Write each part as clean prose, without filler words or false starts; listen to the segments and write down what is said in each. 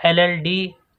LL.D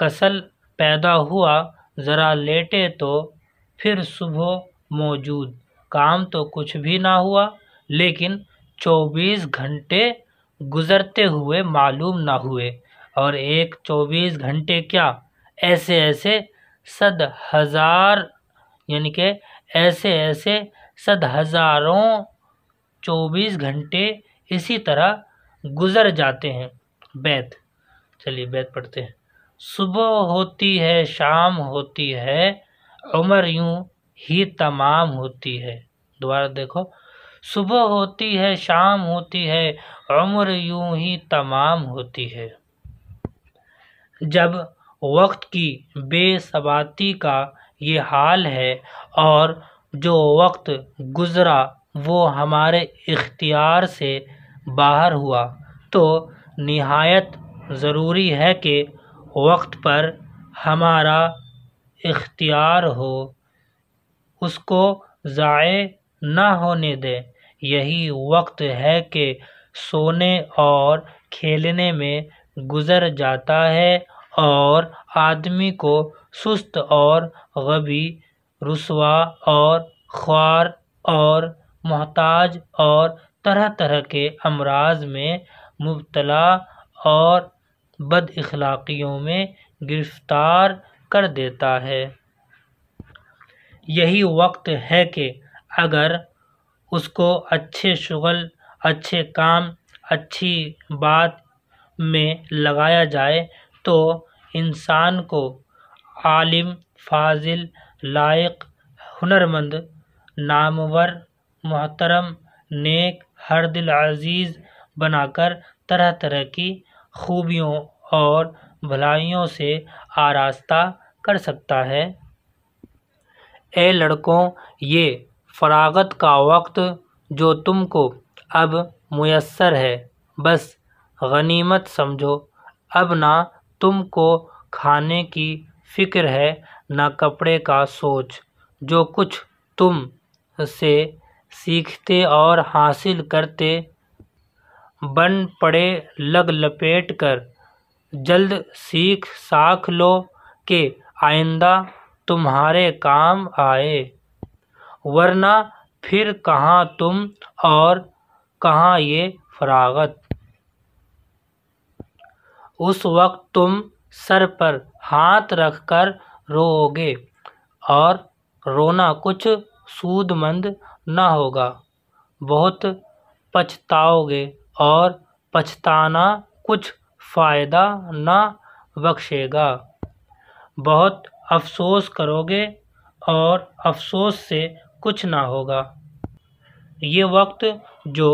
کسل پیدا ہوا، ذرا لیٹے تو پھر صبح موجود، کام تو کچھ بھی نہ ہوا، لیکن 24 گھنٹے گزرتے ہوئے معلوم نہ ہوئے، اور ایک 24 گھنٹے کیا، ایسے ایسے 100,000، یعنی کہ ایسے ایسے 100,000 24 گھنٹے اسی طرح گزر جاتے ہیں۔ بیت، چلیے بیت پڑھتے ہیں۔ صبح ہوتی ہے شام ہوتی ہے، عمر یوں ہی تمام ہوتی ہے۔ دوبارہ دیکھو، صبح ہوتی ہے شام ہوتی ہے، عمر یوں ہی تمام ہوتی ہے۔ جب وقت کی بے ثباتی کا یہ حال ہے اور جو وقت گزرا وہ ہمارے اختیار سے باہر ہوا، تو نہایت ضروری ہے کہ وقت پر ہمارا اختیار ہو، اس کو ضائع نہ ہونے دیں۔ یہی وقت ہے کہ سونے اور کھیلنے میں گزر جاتا ہے اور آدمی کو سست اور غبی، رسوا اور خوار اور محتاج اور طرح طرح کے امراض میں مبتلا اور بد اخلاقیوں میں گرفتار کر دیتا ہے۔ یہی وقت ہے کہ اگر اس کو اچھے شغل، اچھے کام، اچھی بات میں لگایا جائے تو انسان کو عالم، فاضل، لائق، ہنرمند، نامور، محترم، نیک، ہر دل عزیز بنا کر طرح طرح کی خوبیوں اور بھلائیوں سے آراستہ کر سکتا ہے۔ اے لڑکوں، یہ فراغت کا وقت جو تم کو اب میسر ہے، بس غنیمت سمجھو۔ اب نہ تم کو کھانے کی فکر ہے، نہ کپڑے کا سوچ۔ جو کچھ تم سے سیکھتے اور حاصل کرتے بن پڑے لگ لپیٹ کر جلد سیکھ ساکھ لو کہ آئندہ تمہارے کام آئے، ورنہ پھر کہاں تم اور کہاں یہ فراغت۔ اس وقت تم سر پر ہاتھ رکھ کر روؤ گے اور رونا کچھ سود مند نہ ہوگا، بہت پچھتاؤ گے اور پچھتانا کچھ فائدہ نہ بخشے گا، بہت افسوس کرو گے اور افسوس سے کچھ نہ ہوگا۔ یہ وقت جو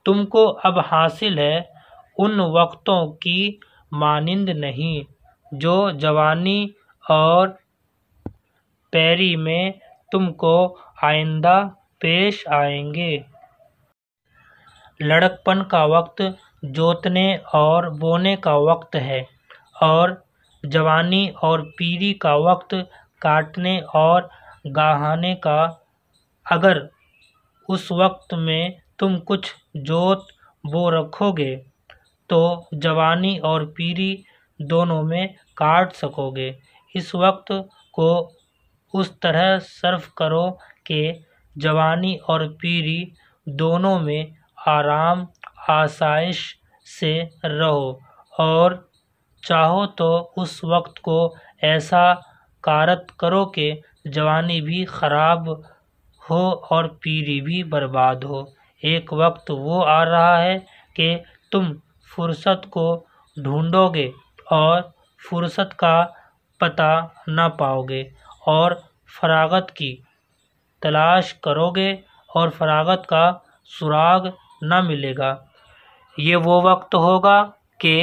تم کو اب حاصل ہے ان وقتوں کی مانند نہیں جو جوانی اور پیری میں تم کو آئندہ پیش آئیں گے۔ لڑکپن کا وقت جوتنے اور بونے کا وقت ہے، اور جوانی اور پیری کا وقت کاٹنے اور گاہنے کا۔ اگر اس وقت میں تم کچھ جوت بو رکھو گے تو جوانی اور پیری دونوں میں کاٹ سکو گے۔ اس وقت کو اس طرح صرف کرو کہ جوانی اور پیری دونوں میں آرام آسائش سے رہو، اور چاہو تو اس وقت کو ایسا کارت کرو کہ جوانی بھی خراب ہو اور پیری بھی برباد ہو۔ ایک وقت وہ آ رہا ہے کہ تم فرصت کو ڈھونڈو گے اور فرصت کا پتہ نہ پاؤ گے، اور فراغت کی تلاش کرو گے اور فراغت کا سراغ نہ ملے گا۔ یہ وہ وقت ہوگا کہ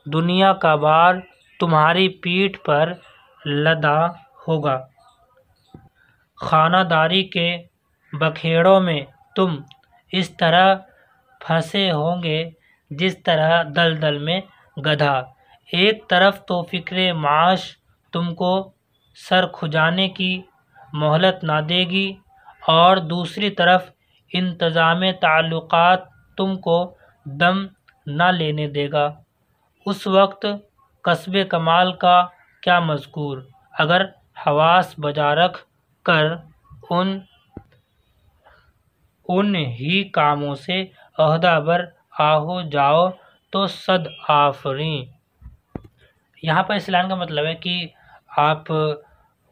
دنیا کا بار تمہاری پیٹھ پر لدا ہوگا۔ خانہ داری کے بکھیڑوں میں تم اس طرح پھنسے ہوں گے جس طرح دلدل میں گدھا۔ ایک طرف تو فکر معاش تم کو سر کھجانے کی مہلت نہ دے گی، اور دوسری طرف انتظام تعلقات تم کو دم نہ لینے دے گا۔ اس وقت کسب کمال کا کیا مذکور، اگر حواس بجا رکھ کر ان ہی کاموں سے عہدہ بر آہو جاؤ تو صد آفریں۔ یہاں پر اس لائن کا مطلب ہے کہ آپ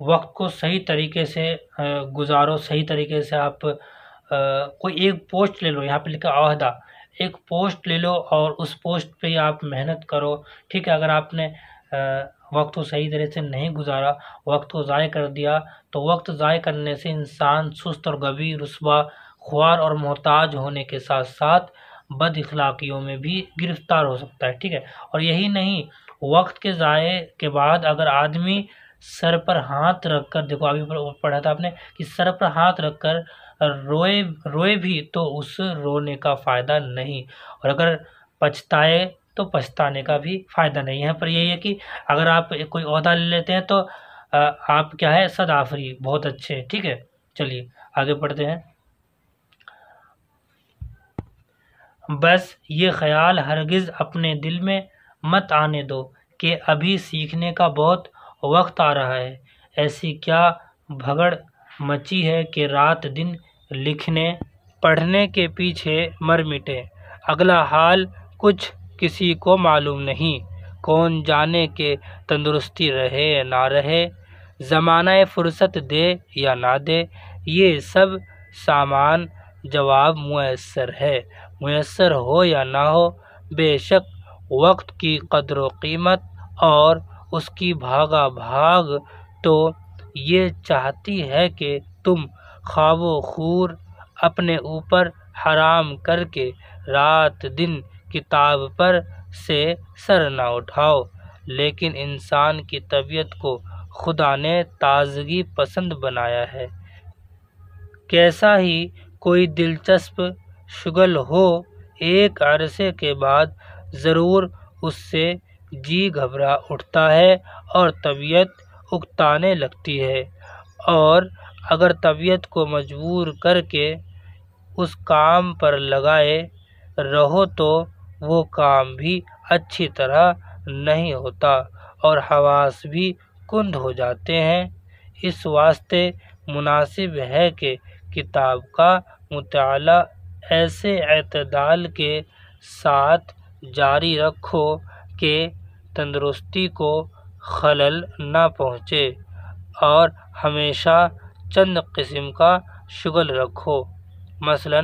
وقت کو صحیح طریقے سے گزارو، صحیح طریقے سے آپ کوئی ایک پوسٹ لے لو، یہاں پہ لکھا عہدہ، ایک پوسٹ لے لو اور اس پوسٹ پہ آپ محنت کرو، ٹھیک ہے۔ اگر آپ نے وقت کو صحیح طرح سے نہیں گزارا، وقت کو ضائع کر دیا، تو وقت ضائع کرنے سے انسان سست اور گبی، رسوا، خوار اور محتاج ہونے کے ساتھ ساتھ بد اخلاقیوں میں بھی گرفتار ہو سکتا ہے، ٹھیک ہے۔ اور یہی نہیں، وقت کے ضائع کے بعد اگر آدمی سر پر ہاتھ رکھ کر، دیکھو ابھی پڑھا تھا آپ نے کہ سر پر ہاتھ رکھ کر روئے بھی تو اس رونے کا فائدہ نہیں، اور اگر پچھتائے تو پچھتانے کا بھی فائدہ نہیں۔ یہاں پر یہی ہے کہ اگر آپ کوئی عہدہ لے لیتے ہیں تو آپ کیا ہے، صد آفری، بہت اچھے، ٹھیک ہے۔ چلیے آگے پڑھتے ہیں۔ بس یہ خیال ہرگز اپنے دل میں مت آنے دو کہ ابھی سیکھنے کا بہت وقت آ رہا ہے، ایسی کیا بھگڑ مچی ہے کہ رات دن لکھنے پڑھنے کے پیچھے مر مٹے، اگلا حال کچھ کسی کو معلوم نہیں، کون جانے کہ تندرستی رہے یا نہ رہے، زمانہ فرصت دے یا نہ دے، یہ سب سامان جواب میسر ہو یا نہ ہو، بے شک وقت کی قدر و قیمت اور اس کی بھاگا بھاگ تو یہ چاہتی ہے کہ تم خواب و خور اپنے اوپر حرام کر کے رات دن کتاب پر سے سر نہ اٹھاؤ، لیکن انسان کی طبیعت کو خدا نے تازگی پسند بنایا ہے، کیسا ہی کوئی دلچسپ شغل ہو، ایک عرصے کے بعد ضرور اس سے جی گھبرا اٹھتا ہے اور طبیعت اکتانے لگتی ہے، اور اگر طبیعت کو مجبور کر کے اس کام پر لگائے رہو تو وہ کام بھی اچھی طرح نہیں ہوتا اور حواس بھی کند ہو جاتے ہیں۔ اس واسطے مناسب ہے کہ کتاب کا مطالعہ ایسے اعتدال کے ساتھ جاری رکھو کہ تندرستی کو خلل نہ پہنچے، اور ہمیشہ چند قسم کا شغل رکھو، مثلا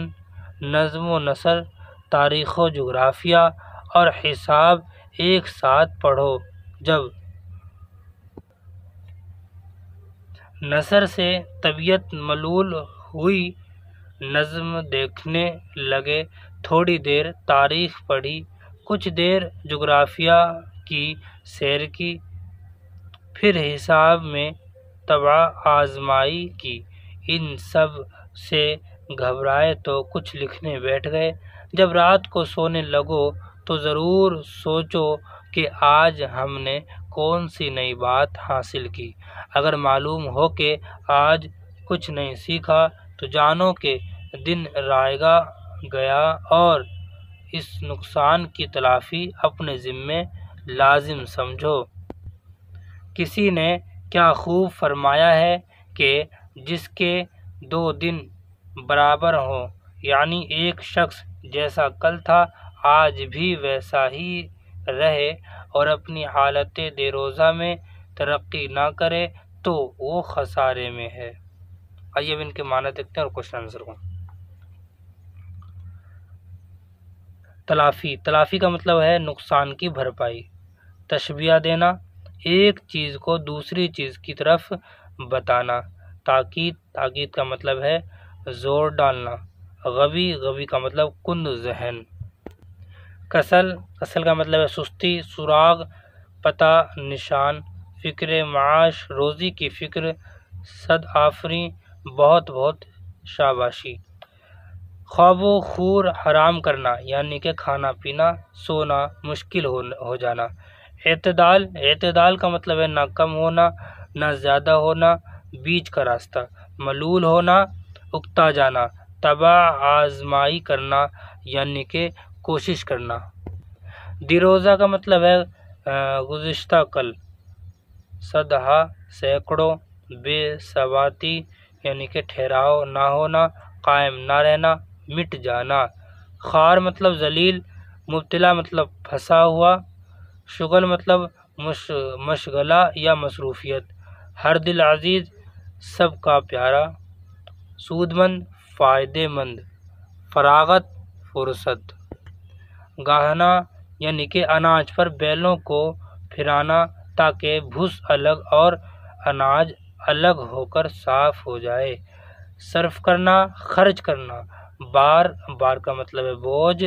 نظم و نثر، تاریخ و جغرافیہ اور حساب ایک ساتھ پڑھو۔ جب نثر سے طبیعت ملول ہوئی، نظم دیکھنے لگے، تھوڑی دیر تاریخ پڑھی، کچھ دیر جغرافیہ کی سیر کی، پھر حساب میں طبع آزمائی کی، ان سب سے گھبرائے تو کچھ لکھنے بیٹھ گئے، جب رات کو سونے لگو تو ضرور سوچو کہ آج ہم نے کون سی نئی بات حاصل کی، اگر معلوم ہو کہ آج کچھ نہیں سیکھا تو جانو کہ دن رائگاں گیا اور اس نقصان کی تلافی اپنے ذمے لازم سمجھو۔ کسی نے کیا خوب فرمایا ہے کہ جس کے 2 دن برابر ہوں، یعنی ایک شخص جیسا کل تھا آج بھی ویسا ہی رہے اور اپنی حالت دیروزہ میں ترقی نہ کرے تو وہ خسارے میں ہے۔ آئیے اب ان کے معنی دیکھتے ہیں اور کوشچن آنسر کو۔ تلافی کا مطلب ہے نقصان کی بھرپائی، تشبیہ دینا، ایک چیز کو دوسری چیز کی طرف بتانا، تاکید کا مطلب ہے زور ڈالنا، غبی کا مطلب کند ذہن، کسل کا مطلب ہے سستی، سراغ، پتہ، نشان، فکر معاش، روزی کی فکر، صد آفریں، بہت بہت شاباشی، خواب و خور، حرام کرنا یعنی کہ کھانا پینا، سونا، مشکل ہو جانا، اعتدال کا مطلب ہے نہ کم ہونا نہ زیادہ ہونا، بیچ کا راستہ، ملول ہونا، اکتا جانا، طبع آزمائی کرنا یعنی کہ کوشش کرنا، دیروزہ کا مطلب ہے گزشتہ کل، صدہا سینکڑوں، بے ثباتی یعنی کہ ٹھہراؤ نہ ہونا، قائم نہ رہنا، مٹ جانا۔ خوار مطلب ذلیل، مبتلا مطلب پھنسا ہوا، شغل مطلب مشغلہ یا مصروفیت، ہر دل عزیز سب کا پیارا، سود مند فائدے مند، فراغت فرصت، گاہنا یعنی کہ اناج پر بیلوں کو پھرانا تاکہ بھوس الگ اور اناج الگ ہو کر صاف ہو جائے، صرف کرنا خرچ کرنا، بار کا مطلب ہے بوجھ،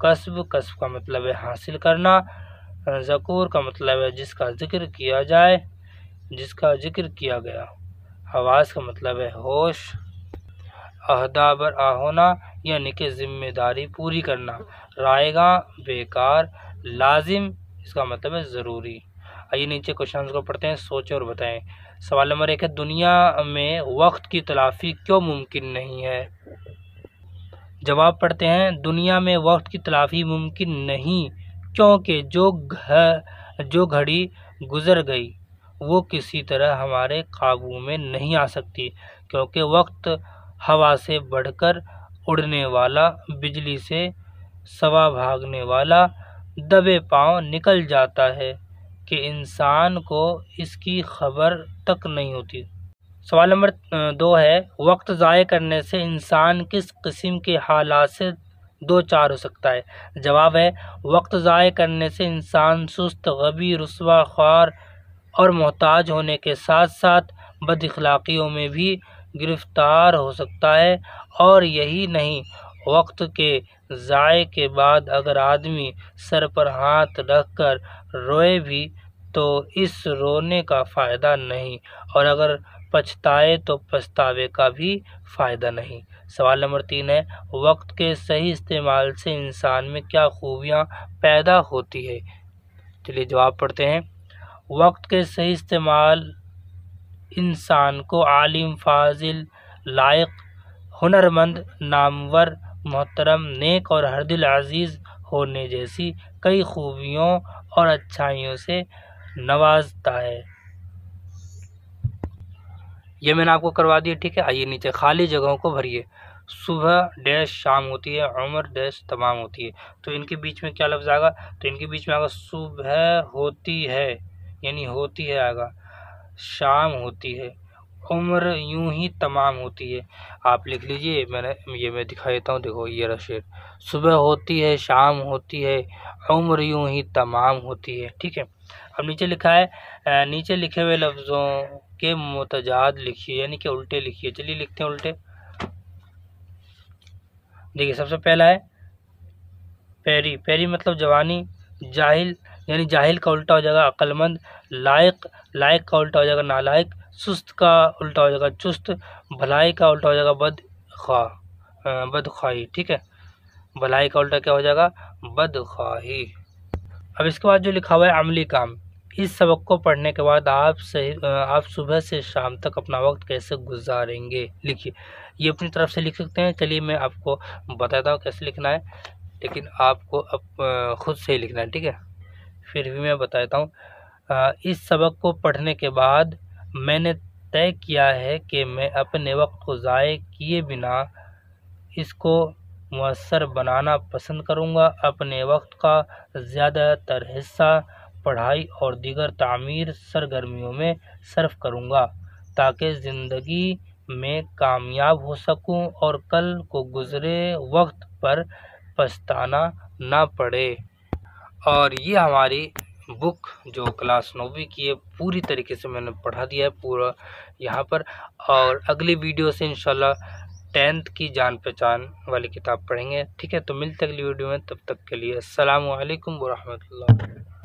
کسب کا مطلب ہے حاصل کرنا، ذکور کا مطلب ہے جس کا ذکر کیا جائے، جس کا ذکر کیا گیا، حواس کا مطلب ہے ہوش، عہدہ برآ ہونا یعنی کہ ذمہ داری پوری کرنا، رائے گاں بیکار، لازم اس کا مطلب ہے ضروری۔ آئیے نیچے کوشچنز کو پڑھتے ہیں، سوچیں اور بتائیں۔ سوال نمبر 1 ہے، دنیا میں وقت کی تلافی کیوں ممکن نہیں ہے؟ جواب پڑھتے ہیں، دنیا میں وقت کی تلافی ممکن نہیں کیونکہ جو گھڑی گزر گئی وہ کسی طرح ہمارے قابو میں نہیں آ سکتی، کیونکہ وقت ہوا سے بڑھ کر اڑنے والا، بجلی سے سوا بھاگنے والا، دبے پاؤں نکل جاتا ہے کہ انسان کو اس کی خبر تک نہیں ہوتی۔ سوال نمبر 2 ہے، وقت ضائع کرنے سے انسان کس قسم کے حالات سے دوچار ہو سکتا ہے؟ جواب ہے، وقت ضائع کرنے سے انسان سست، غبی، رسوا، خوار اور محتاج ہونے کے ساتھ ساتھ بد اخلاقیوں میں بھی گرفتار ہو سکتا ہے، اور یہی نہیں، وقت کے ضائع کے بعد اگر آدمی سر پر ہاتھ رکھ کر روئے بھی تو اس رونے کا فائدہ نہیں، اور اگر پچھتائے تو پچھتاوے کا بھی فائدہ نہیں۔ سوال نمبر 3 ہے، وقت کے صحیح استعمال سے انسان میں کیا خوبیاں پیدا ہوتی ہے؟ چلیے جواب پڑھتے ہیں۔ وقت کے صحیح استعمال انسان کو عالم، فاضل، لائق، ہنرمند، نامور، محترم، نیک اور ہر دل عزیز ہونے جیسی کئی خوبیوں اور اچھائیوں سے نوازتا ہے۔ یہ میں نے آپ کو کروا دیا، ٹھیک ہے۔ آئیے نیچے خالی جگہوں کو بھریے۔ صبح ڈیش شام ہوتی ہے، عمر ڈیش تمام ہوتی ہے، تو ان کے بیچ میں کیا لفظ آئے گا؟ تو ان کے بیچ میں آئے گا صبح ہوتی ہے، یعنی ہوتی ہے آئے گا، شام ہوتی ہے، عمر یوں ہی تمام ہوتی ہے۔ آپ لکھ لیجئے، میں دکھا دیتا ہوں، دیکھو یہ رہا شعر، صبح ہوتی ہے، شام ہوتی ہے، عمر یوں ہی تمام ہوتی ہے، ٹھیک ہے۔ اب نیچے لکھا ہے، نیچے لکھے ہوئے لفظوں کے متضاد لکھیے، یعنی کہ الٹے لکھیے۔ چلیے لکھتے ہیں الٹے۔ دیکھیے سب سے پہلا ہے پیری، پیری مطلب جوانی، جاہل یعنی جاہل کا الٹا ہو جائے گا عقل مند، لائق، لائق کا الٹا ہو جائے گا نالائق، سست کا الٹا ہو جائے گا چست، بھلائی کا الٹا ہو جائے گا بدخواہی، ٹھیک ہے۔ بھلائی کا الٹا کیا ہو جائے گا؟ بدخواہی۔ اب اس کے بعد جو لکھا ہوا ہے عملی کام، اس سبق کو پڑھنے کے بعد آپ صبح سے شام تک اپنا وقت کیسے گزاریں گے؟ لکھیے، یہ اپنی طرف سے لکھ سکتے ہیں۔ چلیے میں آپ کو بتاتا ہوں کیسے لکھنا ہے، لیکن آپ کو خود سے ہی لکھنا ہے، ٹھیک ہے۔ پھر بھی میں بتاتا ہوں۔ اس سبق کو پڑھنے کے بعد میں نے طے کیا ہے کہ میں اپنے وقت کو ضائع کیے بنا اس کو مؤثر بنانا پسند کروں گا۔ اپنے وقت کا زیادہ تر حصہ پڑھائی اور دیگر تعمیر سرگرمیوں میں صرف کروں گا تاکہ زندگی میں کامیاب ہو سکوں اور کل کو گزرے وقت پر پچھتانا نہ پڑے۔ اور یہ ہماری بک جو کلاس 9ویں کی ہے پوری طریقے سے میں نے پڑھا دیا ہے پورا یہاں پر، اور اگلی ویڈیو سے انشاءاللہ 10th کی جان پہچان والی کتاب پڑھیں گے، ٹھیک ہے۔ تو ملتے اگلی ویڈیو میں، تب تک کے لیے السلام علیکم ورحمۃ اللہ۔